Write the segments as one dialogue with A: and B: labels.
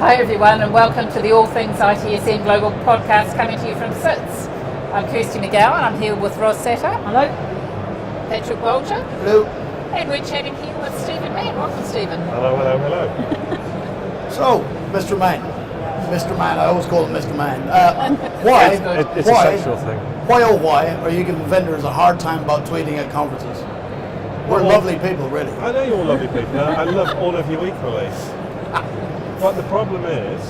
A: Hi everyone, and welcome to the All Things ITSM Global Podcast coming to you from SITS. I'm Kirsty McGowan, I'm here with Ross Satter.
B: Hello.
A: Patrick Bolger.
B: Hello.
A: And we're chatting here with Stephen Mann. Welcome, Stephen.
C: Hello, hello, hello.
B: So, Mr. Mann, I always call him Mr. Mann. Why?
C: It's a sexual thing.
B: Why are you giving vendors a hard time about tweeting at conferences? We're lovely people, really.
C: I know you're lovely people. I love all of you equally. But the problem is,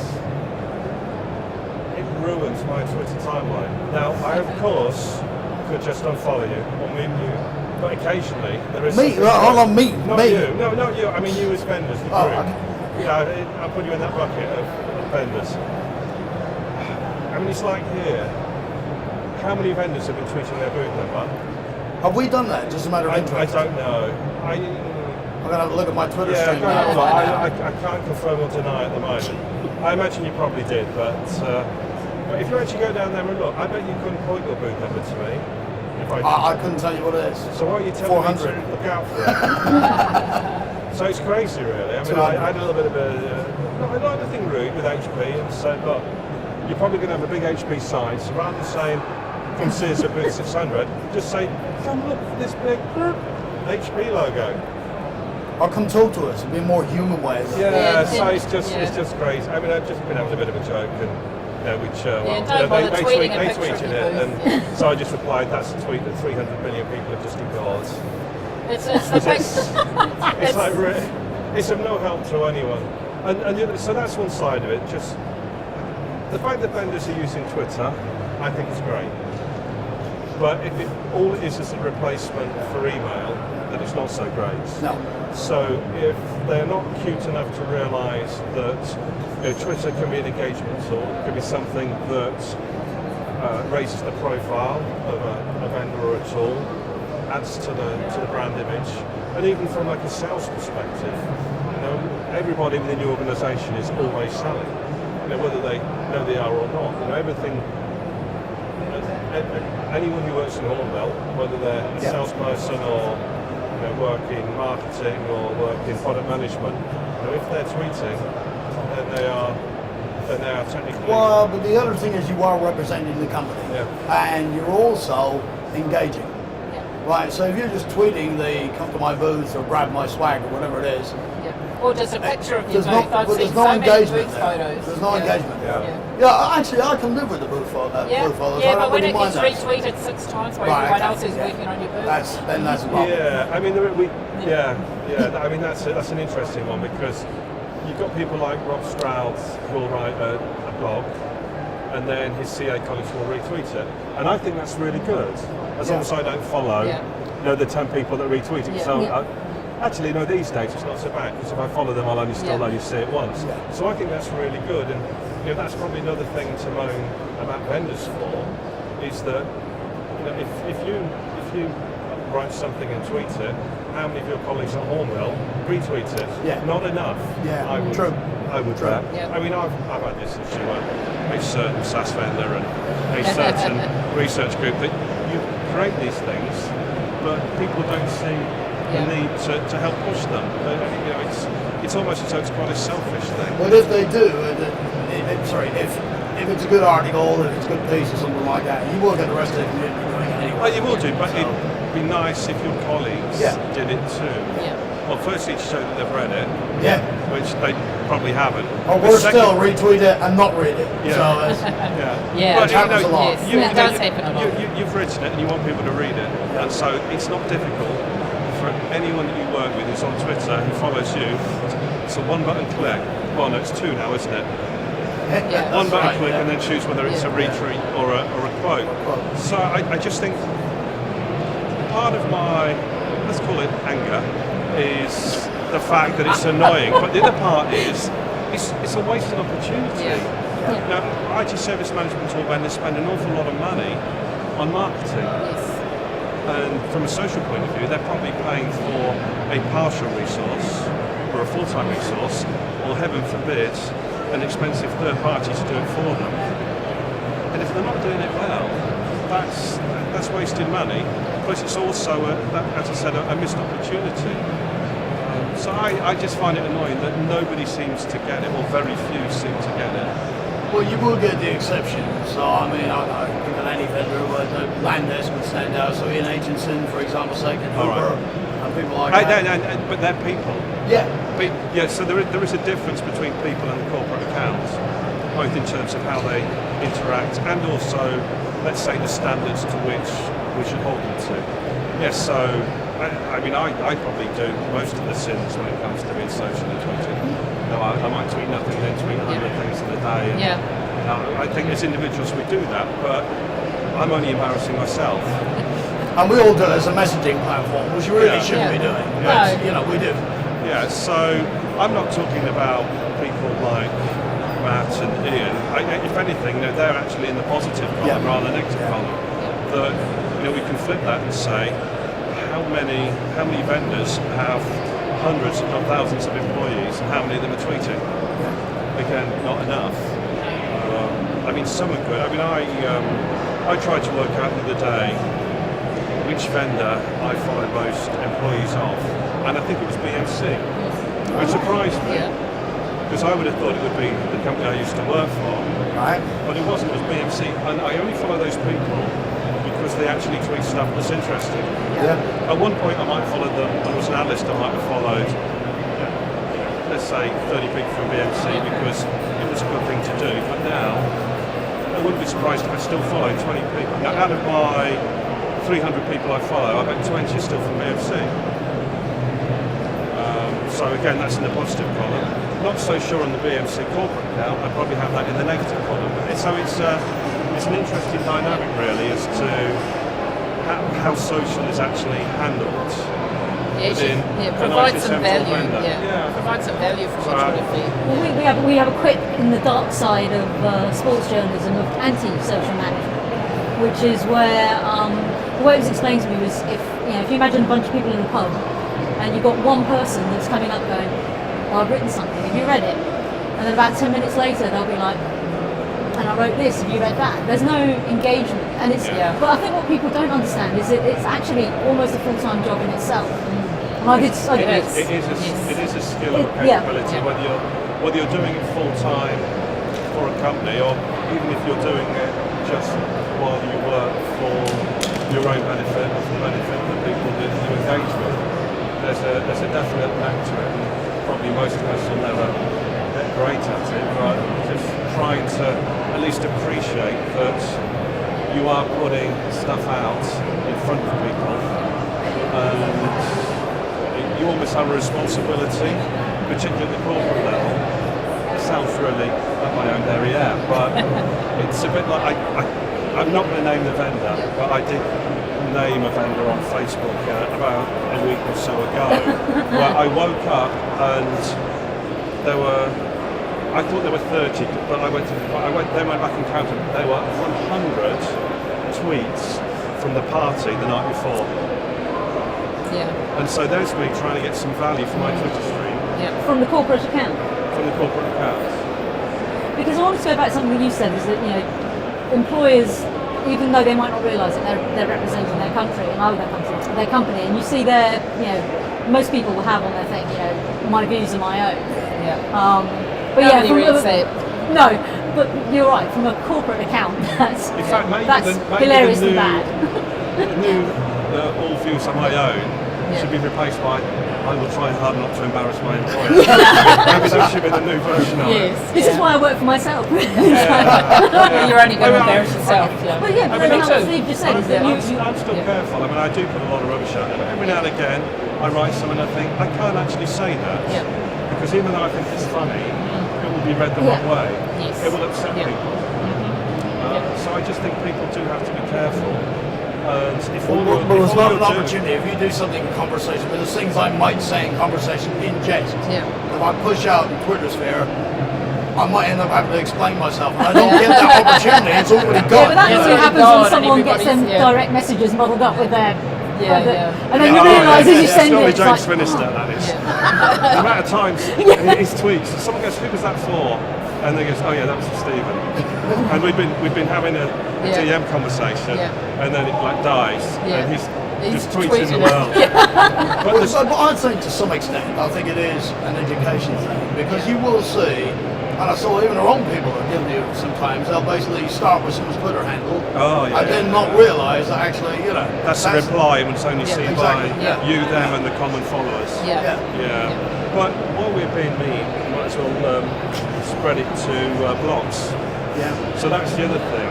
C: it ruins my Twitter timeline. Now, I of course could just unfollow you or mute you, but occasionally there is.
B: Me? Hold on, me.
C: Not
B: me.
C: you. No, not you. I mean you as vendors, the group.
B: Okay.
C: Yeah, I'll put you in that bucket of vendors. I mean, it's like here. How many vendors have been tweeting their booth number?
B: Have we done that? Just a matter of
C: I
B: interest.
C: don't know.
B: I'm going to have a look at my Twitter stream
C: I,
B: now.
C: I can't confirm or deny at the moment. I imagine you probably did, but if you actually go down there and look, I bet you couldn't point your booth number to me. If
B: I couldn't tell you what it is.
C: So why are you telling
B: 400.
C: me to look out for it? So it's crazy, really. I mean, I had a little bit of a... I like the thing rude with HP and said, look, you're probably going to have a big HP sign, so rather than saying, from Sears at booth 600, just say, come look for this big HP logo.
B: Or come talk to us. It'd be a more human way.
C: So it's just crazy. I mean, I've just been having a bit of a joke, and they tweeted it, and so I just replied, "That's a tweet that 300 million people have just ignored." It's of no help to anyone, and so that's one side of it. Just the fact that vendors are using Twitter, I think is great. But if all it is a replacement for email, then it's not so great.
B: No.
C: So if they're not cute enough to realise that Twitter can be an engagement tool, it can be something that raises the profile of a vendor or a tool, adds to the brand image, and even from like a sales perspective, everybody within your organisation is always selling, whether they know they are or not. Everything. Anyone who works in Hornbill, whether they're a salesperson or work in marketing or work in product management, if they're tweeting, then they are technically.
B: Well, but the other thing is you are representing the company, and you're also engaging. Right, so if you're just tweeting the "come to my booth" or "grab my swag" or whatever it is,
A: or just a picture of your booth.
B: There's no engagement there.
A: Photos.
B: There's no engagement there. Yeah, actually, I can live with the booth photos.
A: But when it gets retweeted 6 times by everyone else who's working on your booth,
B: that's a problem.
C: Yeah, I mean, I mean that's an interesting one because you've got people like Rob Stroud who will write a blog, and then his CA colleagues will retweet it, and I think that's really good. As long as I don't follow, the 10 people that retweet it. Actually, these days it's not so bad because if I follow them, I'll only see it once. So I think that's really good, and that's probably another thing to moan about vendors for, is that if you write something and tweet it, how many of your colleagues at Hornbill retweet it? Not enough. I would bet. I mean, I've had this issue where a certain SaaS vendor and a certain research group that you create these things, but people don't see the need to help push them. It's almost as though it's quite a selfish thing.
B: But if they do, if it's a good article, if it's a good piece or something like that, you will get the rest of the community doing it anyway.
C: Well, you will do, but it'd be nice if your colleagues did it too. Well, firstly, to show that they've read it, which they probably haven't.
B: Or worse still, retweet it and not read it. So
C: But,
B: it happens a lot.
A: That does happen a lot.
C: You've written it and you want people to read it, and so it's not difficult for anyone that you work with who's on Twitter who follows you. It's a one-button click. Well, no, it's 2 now, isn't it? One button click and then choose whether it's a retweet or a quote. So I just think part of my, let's call it anger, is the fact that it's annoying, but the other part is it's a wasted opportunity. Now, IT service management tool vendors spend an awful lot of money on marketing, and from a social point of view, they're probably paying for a partial resource or a full-time resource, or heaven forbid, an expensive third party to do it for them. And if they're not doing it well, that's wasted money. Plus, it's also, as I said, a missed opportunity. So I just find it annoying that nobody seems to get it, or very few seem to get it.
B: Well, you will get the exceptions. So, I mean, I don't know, even any vendor, the Landesk would stand out. So, Ian Aitchison, for example, second Hooper, and people like that.
C: But they're people.
B: Yeah.
C: Yeah, so there is a difference between people and the corporate accounts, both in terms of how they interact and also, let's say, the standards to which we should hold them to. Yes, so, I mean, I probably do most of the sins when it comes to being socially tweeting. You know, I might tweet nothing, then tweet 100 things in a day. And, I think as individuals we do that, but I'm only embarrassing myself.
B: And we all do it as a messaging platform, which you really shouldn't be doing. But, you know, we do.
C: Yeah, so I'm not talking about people like Matt and Ian. If anything, they're actually in the positive column rather than negative column. That we can flip that and say, how many vendors have hundreds, if not thousands, of employees, and how many of them are tweeting? Again, not enough. I mean, some are good. I mean, I tried to work out the other day which vendor I follow most employees of, and I think it was BMC. It surprised me, because I would have thought it would be the company I used to work for, but it wasn't. It was BMC, and I only follow those people because they actually tweet stuff that's interesting. At one point I might have followed them, when I was an analyst I might have followed, let's say, 30 people from BMC because it was a good thing to do, but now I wouldn't be surprised if I still follow 20 people. Now, out of my 300 people I follow, I bet 20 are still from BMC. So again, that's in the positive column. Not so sure on the BMC corporate account, I probably have that in the negative column. So it's an interesting dynamic really as to how social is actually handled.
A: Provide some value. Provide some value for what you feel.
D: Well, we have a quip in the dark side of sports journalism of anti-social management, which is where the way it was explained to me was if you imagine a bunch of people in a pub and you've got one person that's coming up going, "Oh, I've written something. Have you read it?" And then about 10 minutes later they'll be like, "And I wrote this. Have you read that?" There's no engagement, and it's. But I think what people don't understand is that it's actually almost a full-time job in itself.
C: It is a skill or a capability, whether you're doing it full time for a company or even if you're doing it just while you work for your own benefit or for the benefit of the people that you engage with. There's a definite knack to it, and probably most of us will never get great at it, but just trying to at least appreciate that you are putting stuff out in front of people, and you almost have a responsibility, particularly at the corporate level. It sounds really up my own derriere, but it's a bit like, I'm not going to name the vendor, but I did name a vendor on Facebook about a week or so ago, where I woke up and I thought there were 30, but they went back and counted, there were 100 tweets from the party the night before. And so there's me trying to get some value from my Twitter stream.
D: From the corporate account?
C: From the corporate account.
D: Because I wanted to go back to something that you said, is that employers, even though they might not realise that they're representing their country and their company, and you see most people will have on their thing, my views are my own. But
A: nobody reads it.
D: No, but you're right. From a corporate account, that's hilariously bad.
C: The new all views are my own should be replaced by I will try hard not to embarrass my employer. Maybe that should be the new version of it.
D: This is why I work for myself.
A: You're only going to embarrass yourself.
D: But what Steve just said is that
C: I'm still careful. I mean, I do put a lot of rubbish out there, but every now and again I write something and I think I can't actually say that because even though I think it's funny, it will be read the wrong way. It will upset people. So I just think people do have to be careful.
B: There's not an opportunity. If you do something in conversation, but there's things I might say in conversation in jest. If I push out in Twitter sphere, I might end up having to explain myself. And I don't get that opportunity. It's already gone.
D: But that's what happens when someone gets them direct messages muddled up with their. And then you realise as you send it.
C: It's James Finnister, that is. The amount of times his tweets, someone goes, "Who was that for?" And they goes, "Oh yeah, that was for Stephen." And we've been having a DM conversation, and then it dies, and
A: He's
C: just tweeting the
A: tweeting it.
C: world.
B: But I'd say to some extent, I think it is an education thing, because you will see, and I saw even our own people are guilty of sometimes, they'll basically start with someone's Twitter handle, and then not realise that actually,
C: that's the reply when it's only seen
B: exactly,
C: by you, them, and the common followers.
A: Yeah.
C: But while we're being mean, we might as well spread it to blogs.
B: Yeah.
C: So that's the other thing.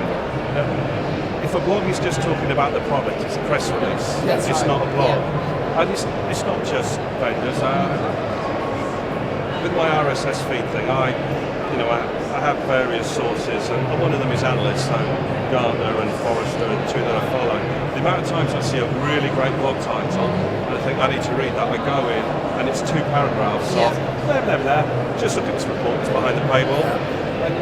C: If a blog is just talking about the product, it's a press release.
B: Yes,
C: it's
B: right.
C: not a blog. And it's not just vendors. With my RSS feed thing, I have various sources, and one of them is analysts, so Gartner and Forrester, and two that I follow. The amount of times I see a really great blog title, and I think I need to read that, I go in, and it's 2 paragraphs of blah, just look at this report, it's behind the paywall. And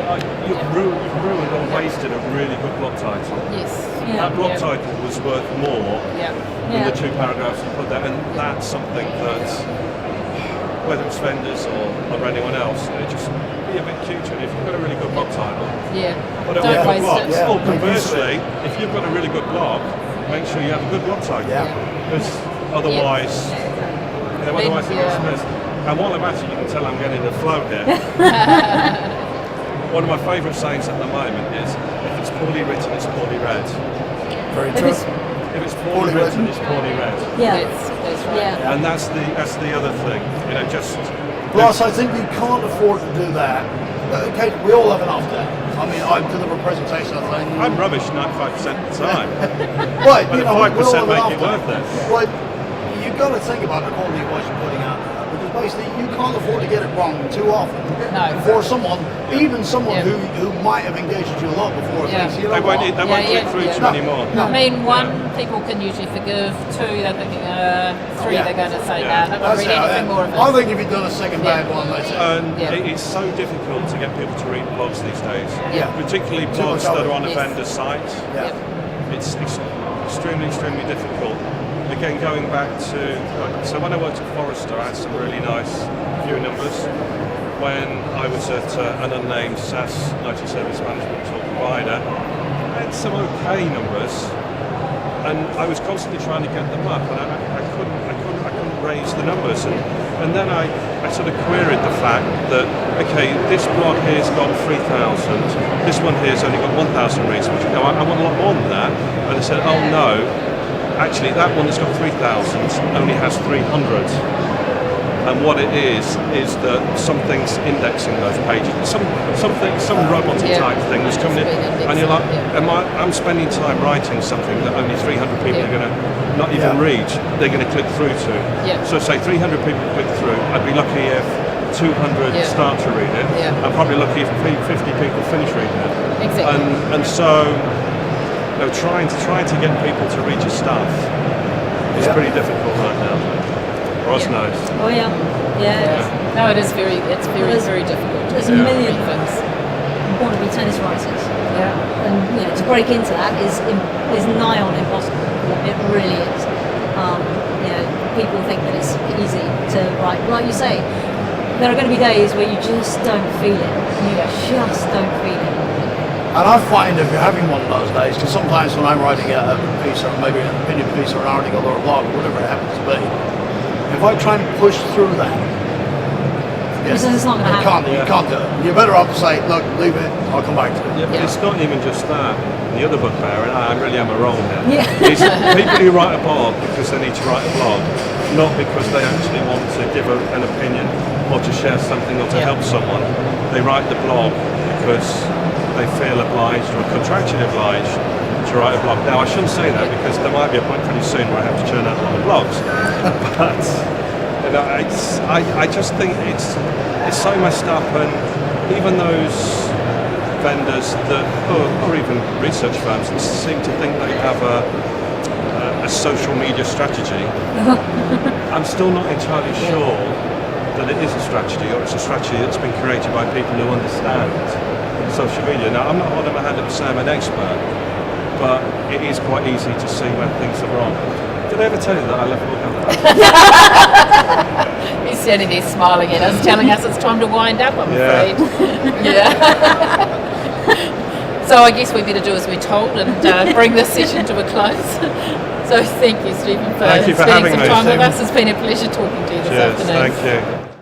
C: you've ruined or wasted a really good blog title.
A: Yes.
C: That blog title was worth more than the 2 paragraphs you put there, and that's something that, whether it's vendors or anyone else, just be a bit cuter. If you've got a really good blog title, put it on
A: Don't
C: your
A: waste
C: blog.
A: it.
C: Or conversely, if you've got a really good blog, make sure you have a good blog title, because otherwise, otherwise it gets missed. And while I'm at it, you can tell I'm getting a flow here. One of my favourite sayings at the moment is, if it's poorly written, it's poorly read.
B: Very true.
C: If it's poorly written, it's poorly read.
D: Yeah.
A: That's right.
C: And that's the other thing. Just.
B: Plus, I think you can't afford to do that. Okay, we all have an off day. I mean, I deliver presentations, I think.
C: I'm rubbish 95% of the time.
B: Right,
C: But
B: you know,
C: 5%
B: we all have an
C: make
B: off
C: it
B: day.
C: worth it.
B: But you've got to think about the quality of what you're putting out there, because basically you can't afford to get it wrong too often.
A: No.
B: For someone, even someone who might have engaged with you a lot before, thinks, you know
C: They won't
B: what?
C: click through to you anymore.
B: No.
A: I mean, 1, people can usually forgive. 2, they're thinking, 3, they're going to say,
C: Yeah.
A: nah, not going to read anything more of it.
B: I think if you've done a second bad one, that's it.
C: And it's so difficult to get people to read blogs these days. Particularly
B: Too
C: blogs
B: much
C: that
B: of
C: are on
B: it.
C: a vendor site.
B: Yeah.
C: It's extremely, extremely difficult. Again, going back to, so when I worked at Forrester, I had some really nice view numbers. When I was at an unnamed SaaS IT service management tool provider, I had some okay numbers, and I was constantly trying to get them up, and I couldn't raise the numbers, and then I sort of queried the fact that, okay, this blog here's got 3,000, this one here's only got 1,000 reads, which, I want a lot more than that, and I said, oh no, actually that one that's got 3,000 only has 300. And what it is that something's indexing those pages. Some robotic type thing is coming in, and you're like, I'm spending time writing something that only 300 people are going to not even read. They're going to click through to. So say 300 people click through. I'd be lucky if 200 start to read it. I'm probably lucky if 50 people finish reading it.
A: Exactly.
C: And so, trying to get people to read your stuff is pretty difficult right now. Ross knows.
D: Oh yeah.
A: No, it's very difficult.
D: There's a million wannabe tennis writers. And to break into that is nigh on impossible. It really is. People think that it's easy to write. Like you say, there are going to be days where you just don't feel it. You just don't feel it.
B: And I find if you're having one of those days, because sometimes when I'm writing a piece or maybe an opinion piece or an article or a blog or whatever it happens to be, if I try and push through that,
D: It's not going to happen.
B: you can't do it. You're better off to say, look, leave it, I'll come back to it.
C: But it's not even just that. The other bugbear, and I really am a role here,
D: Yeah.
C: is people who write a blog because they need to write a blog, not because they actually want to give an opinion or to share something or to help someone. They write the blog because they feel obliged or contractually obliged to write a blog. Now, I shouldn't say that because there might be a point pretty soon where I have to churn out a lot of blogs. But I just think it's so messed up, and even those vendors that, or even research firms, that seem to think they have a social media strategy. I'm still not entirely sure that it is a strategy, or it's a strategy that's been created by people who understand social media. Now, I'm not holding my hand up to say I'm an expert, but it is quite easy to see when things are wrong. Did I ever tell you that I left work?
A: He's standing there smiling at us, telling us it's time to wind up, I'm afraid. So I guess we better do as we're told and bring this session to a close. So thank you, Stephen, for
C: Thank you for
A: spending
C: having
A: some
C: me,
A: time with
B: Stephen.
A: us. It's been a pleasure talking to you this
C: Cheers,
A: afternoon.
C: thank you.